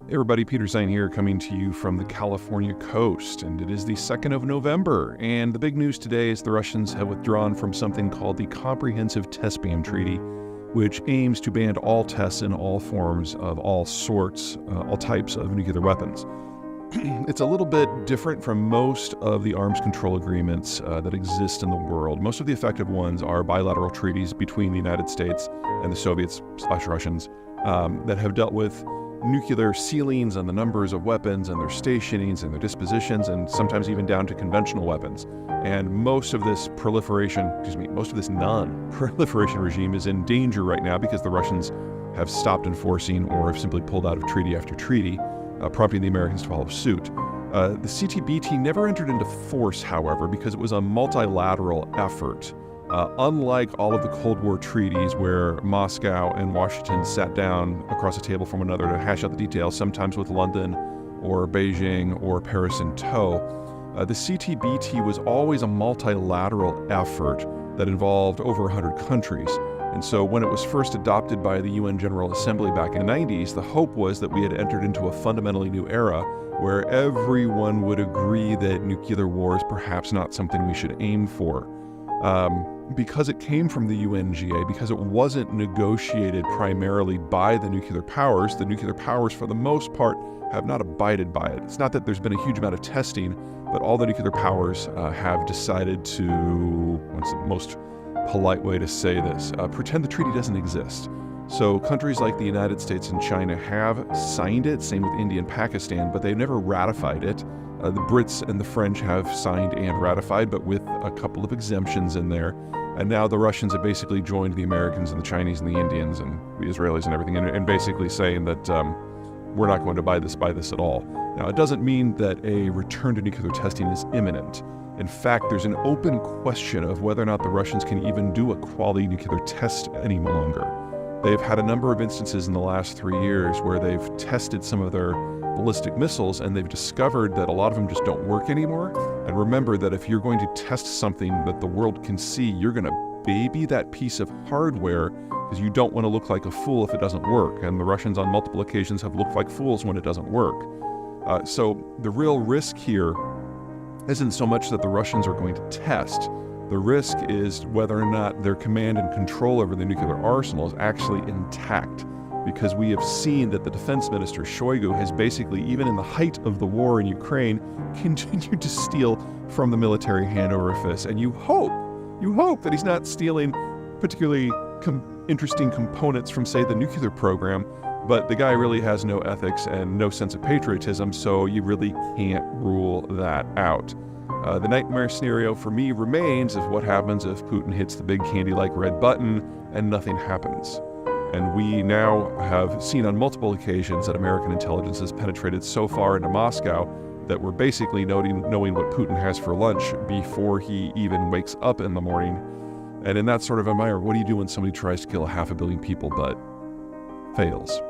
Hey everybody, Peter Zeihan here, coming to you from the California coast, and it is the 2nd of November, and the big news today is the Russians have withdrawn from something called the Comprehensive Test Ban Treaty, which aims to ban all tests in all forms of all sorts, all types of nuclear weapons. It's a little bit different from most of the arms control agreements that exist in the world. Most of the effective ones are bilateral treaties between the United States and the Soviets/Russians that have dealt with nuclear ceilings on the numbers of weapons and their stationings and their dispositions, and sometimes even down to conventional weapons. And most of this non-proliferation regime is in danger right now because the Russians have stopped enforcing or have simply pulled out of treaty after treaty, prompting the Americans to follow suit. The CTBT never entered into force, however, because it was a multilateral effort. Unlike all of the Cold War treaties where Moscow and Washington sat down across a table from another to hash out the details, sometimes with London or Beijing or Paris in tow, the CTBT was always a multilateral effort that involved over 100 countries. And so when it was first adopted by the UN General Assembly back in the 90s, the hope was that we had entered into a fundamentally new era where everyone would agree that nuclear war is perhaps not something we should aim for. Because it came from the UNGA, because it wasn't negotiated primarily by the nuclear powers for the most part have not abided by it. It's not that there's been a huge amount of testing, but all the nuclear powers have decided to, what's the most polite way to say this, pretend the treaty doesn't exist. So countries like the United States and China have signed it, same with India and Pakistan, but they've never ratified it. The Brits and the French have signed and ratified, but with a couple of exemptions in there. And now the Russians have basically joined the Americans and the Chinese and the Indians and the Israelis and everything, and basically saying that we're not going to buy this at all. Now, it doesn't mean that a return to nuclear testing is imminent. In fact, there's an open question of whether or not the Russians can even do a quality nuclear test any longer. They've had a number of instances in the last 3 years where they've tested some of their ballistic missiles, and they've discovered that a lot of them just don't work anymore. And remember that if you're going to test something that the world can see, you're going to baby that piece of hardware because you don't want to look like a fool if it doesn't work. And the Russians on multiple occasions have looked like fools when it doesn't work. So the real risk here isn't so much that the Russians are going to test. The risk is whether or not their command and control over the nuclear arsenal is actually intact. Because we have seen that the defense minister, Shoigu, has basically, even in the height of the war in Ukraine, continued to steal from the military hand over fist. And you hope that he's not stealing particularly interesting components from, say, the nuclear program, but the guy really has no ethics and no sense of patriotism, so you really can't rule that out. The nightmare scenario for me remains of what happens if Putin hits the big candy-like red button and nothing happens. And we now have seen on multiple occasions that American intelligence has penetrated so far into Moscow that we're basically knowing what Putin has for lunch before he even wakes up in the morning. And in that sort of environment, what do you do when somebody tries to kill 500 million people but fails?